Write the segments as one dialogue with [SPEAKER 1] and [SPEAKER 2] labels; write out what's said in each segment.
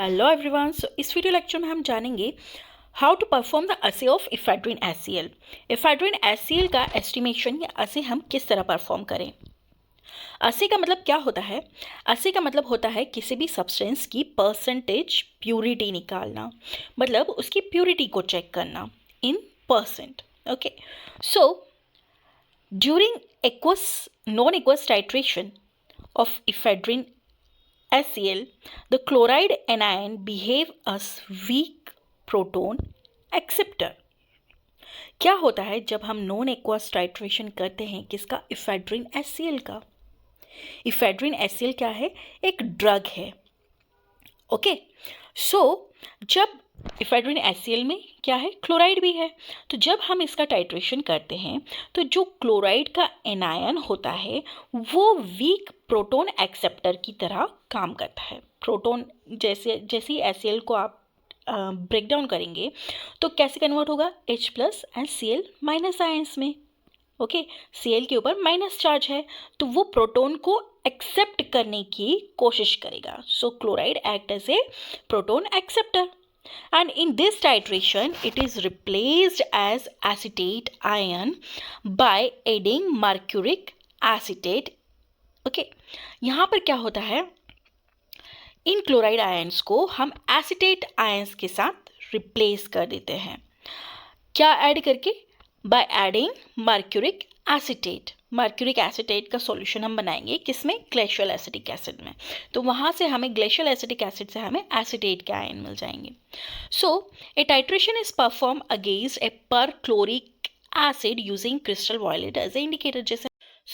[SPEAKER 1] Hello everyone. सो इस video lecture में हम जानेंगे हाउ टू परफॉर्म द असे of ephedrine HCl। Ephedrine HCl का एस्टिमेशन या असे हम किस तरह परफॉर्म करें। असे का मतलब क्या होता है? असे का मतलब होता है किसी भी सब्सटेंस की परसेंटेज प्यूरिटी निकालना, मतलब उसकी प्यूरिटी को चेक करना in percent. Okay, so during aqueous non aqueous titration of ephedrine HCl, the chloride anion behave as weak proton acceptor। क्या होता है जब हम नॉन एक्वस टाइट्रेशन करते हैं किसका? इफेड्रिन HCl का। इफेड्रिन HCl क्या है? एक ड्रग है। ओके, सो जब इफेड्रिन HCl में क्या है? क्लोराइड भी है। तो जब हम इसका टाइट्रेशन करते हैं तो जो क्लोराइड का एनायन होता है वो वीक प्रोटॉन एक्सेप्टर की तरह काम करता है। प्रोटॉन जैसे जैसे ही HCl को आप ब्रेक डाउन करेंगे तो कैसे कन्वर्ट होगा? H+ and Cl minus ions में। ओके, Cl के ऊपर माइनस चार्ज है तो वो प्रोटॉन को एक्सेप्ट करने की कोशिश करेगा। So chloride act as a proton acceptor and in this titration it is replaced as acetate ion by adding mercuric acetate। Okay, यहाँ पर क्या होता है? इन क्लोराइड आयंस को हम एसिटेट आयंस के साथ रिप्लेस कर देते हैं। क्या ऐड करके? By adding mercuric acetate. Mercuric acetate का सॉल्यूशन हम बनाएंगे किसमें? ग्लेशियल एसिटिक एसिड में। तो वहाँ से हमें ग्लेशियल एसिटिक एसिड से हमें एसिटेट के आयन मिल जाएंगे। So a titration is perform against a perchloric acid using crystal violet as a indicator.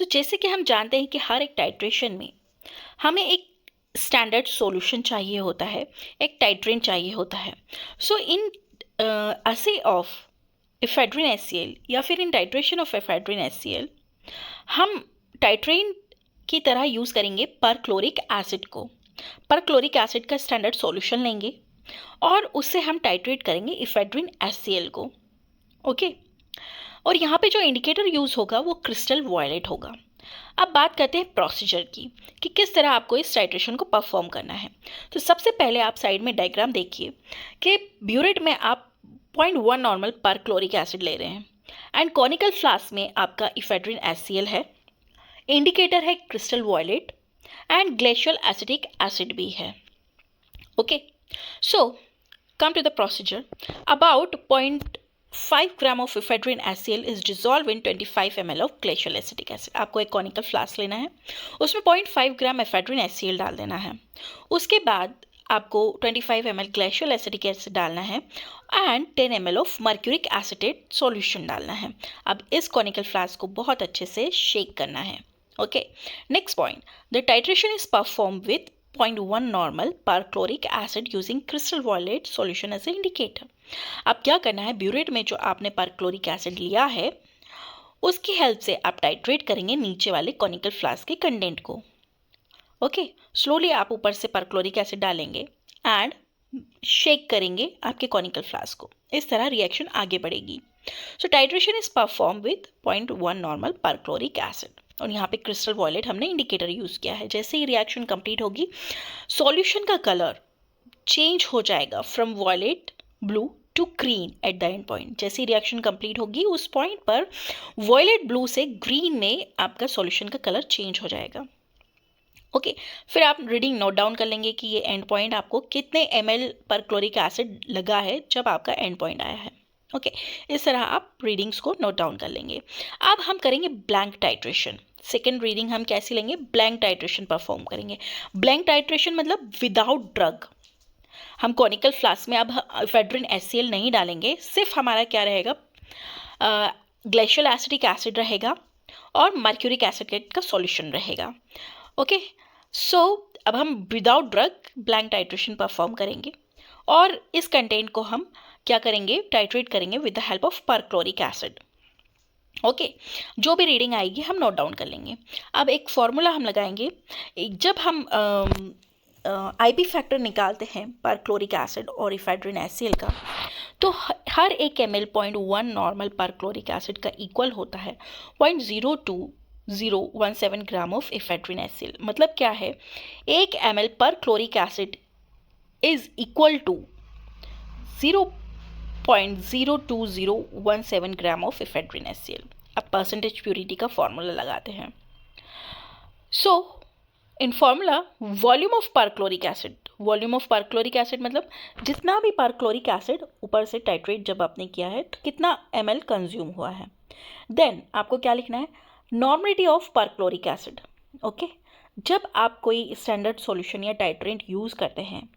[SPEAKER 1] जैसे कि हम जानते हैं कि हर एक टाइट्रेशन में हमें एक स्टैंडर्ड सॉल्यूशन चाहिए होता है, एक टाइट्रेंट चाहिए होता है। सो इन असे ऑफ इफेड्रिन HCl या फिर इन टाइट्रेशन ऑफ इफेड्रिन HCl हम टाइट्रेंट की तरह यूज़ करेंगे परक्लोरिक एसिड को। परक्लोरिक एसिड का स्टैंडर्ड सॉल्यूशन लेंगे और उससे हम टाइट्रेट करेंगे इफेड्रिन HCl को। ओके, और यहाँ पे जो इंडिकेटर यूज़ होगा वो क्रिस्टल वॉयलेट होगा। अब बात करते हैं प्रोसीजर की कि किस तरह आपको इस टाइट्रेशन को परफॉर्म करना है। तो सबसे पहले आप साइड में डायग्राम देखिए कि ब्यूरेट में आप 0.1 नॉर्मल पर क्लोरिक एसिड ले रहे हैं एंड कॉनिकल फ्लास्क में आपका इफेड्रिन HCl है, इंडिकेटर है crystal violet and glacial acetic acid भी है। Okay, so come to the procedure. About 0.5 gram of ephedrine HCl is dissolve in 25 ml of glacial acetic acid. आपको एक conical flask लेना है, उसमें 0.5 ग्राम इफेड्रिन HCl डाल देना है। उसके बाद आपको 25 ml ग्लेशियल एसिटिक एसिड डालना है and 10 ml of mercuric acetate solution डालना है। अब इस कॉनिकल फ्लास्क को बहुत अच्छे से शेक करना है। Okay, next point, the titration is perform with 0.1 normal perchloric acid using crystal violet solution as a indicator. अब क्या करना है? ब्यूरेट में जो आपने परक्लोरिक एसिड लिया है उसकी हेल्प से आप टाइट्रेट करेंगे नीचे वाले कॉनिकल फ्लास्क के कंटेंट को। ओके, स्लोली आप ऊपर से परक्लोरिक एसिड डालेंगे एंड शेक करेंगे आपके कॉनिकल फ्लास्क को। इस तरह रिएक्शन आगे बढ़ेगी। So titration is perform with 0.1 normal perchloric acid और यहाँ पे क्रिस्टल वॉयलेट हमने इंडिकेटर यूज़ किया है। जैसे ही रिएक्शन कंप्लीट होगी सॉल्यूशन का कलर चेंज हो जाएगा from violet blue to green at the end point. जैसे ही रिएक्शन कंप्लीट होगी उस पॉइंट पर वॉयलेट ब्लू से ग्रीन में आपका सॉल्यूशन का कलर चेंज हो जाएगा। ओके, फिर आप रीडिंग नोट डाउन कर लेंगे कि ये एंड पॉइंट आपको कितने ml पर क्लोरिक एसिड लगा है जब आपका एंड पॉइंट आया है। ओके, इस तरह आप रीडिंग्स को नोट डाउन कर लेंगे। अब हम करेंगे ब्लैंक टाइट्रेशन। सेकेंड रीडिंग हम कैसे लेंगे? ब्लैंक टाइट्रेशन परफॉर्म करेंगे। ब्लैंक टाइट्रेशन मतलब विदाउट ड्रग। हम कॉनिकल फ्लास्क में अब इफेड्रिन HCl नहीं डालेंगे, सिर्फ हमारा क्या रहेगा? ग्लेशियल एसिटिक एसिड रहेगा और मर्क्यूरिक एसिड का सॉल्यूशन रहेगा। ओके, सो अब हम without drug blank titration perform करेंगे और इस कंटेंट को हम क्या करेंगे? टाइट्रेट करेंगे with the help of perchloric acid. Okay, जो भी रीडिंग आएगी हम नोट डाउन कर लेंगे। अब एक फॉर्मूला हम लगाएंगे। जब हम IP फैक्टर निकालते हैं परक्लोरिक एसिड और इफेड्रिन HCl का, तो हर एक ml 0.1 नॉर्मल परक्लोरिक एसिड का इक्वल होता है 0.02017 ग्राम ऑफ इफेड्रिन HCl। मतलब क्या है? 1 ml perchloric acid is equal to 0.02017 gram of ephedrine HCl। अब परसेंटेज प्योरिटी का फॉर्मूला लगाते हैं। So in formula volume of perchloric acid, volume of perchloric acid मतलब जितना भी परक्लोरिक एसिड ऊपर से टाइट्रेट जब आपने किया है तो कितना ml कंज्यूम हुआ है। देन आपको क्या लिखना है, normality of perchloric acid. Okay, जब आप कोई स्टैंडर्ड सॉल्यूशन या टाइट्रेंट यूज़ करते हैं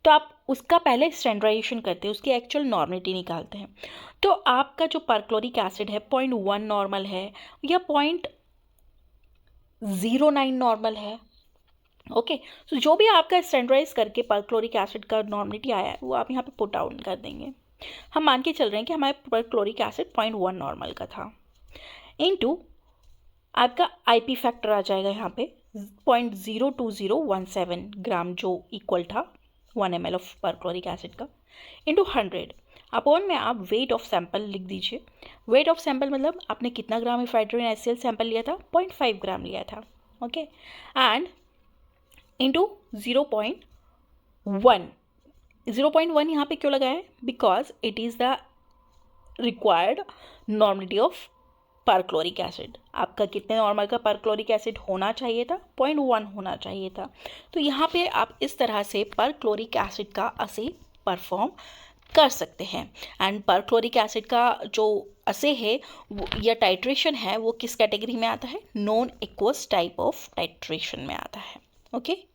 [SPEAKER 1] तो आप उसका पहले स्टैंडर्डाइजेशन करते हैं, उसकी एक्चुअल नॉर्मलिटी निकालते हैं। तो आपका जो परक्लोरिक एसिड है 0.1 नॉर्मल है या 0.09 नॉर्मल है। ओके, तो जो भी आपका स्टैंडर्डाइज करके परक्लोरिक एसिड का नॉर्मलिटी आया है वो आप यहाँ पे पुट डाउन कर देंगे। हम मान के चल रहे हैं कि हमारे परक्लोरिक एसिड 0.1 नॉर्मल का था, इनटू आपका IP फैक्टर आ जाएगा यहाँ पे 0.02017 ग्राम, जो इक्वल था 1 ml ऑफ परक्लोरिक एसिड का, इंटू 100 अपॉन में आप वेट ऑफ सैंपल लिख दीजिए। वेट ऑफ सैंपल मतलब आपने कितना ग्राम इफेड्रिन HCl सैंपल लिया था, 0.5 ग्राम लिया था। Okay, and into 0.1। 0.1 यहाँ पे क्यों लगाया है, because it is the required normality of perchloric acid. आपका कितने नॉर्मल का परक्लोरिक एसिड होना चाहिए था, 0.1 होना चाहिए था। तो यहाँ पे आप इस तरह से परक्लोरिक एसिड का असे परफॉर्म कर सकते हैं। एंड परक्लोरिक एसिड का जो असे है या टाइट्रेशन है वो किस कैटेगरी में आता है, non aqueous type of titration में आता है। ओके।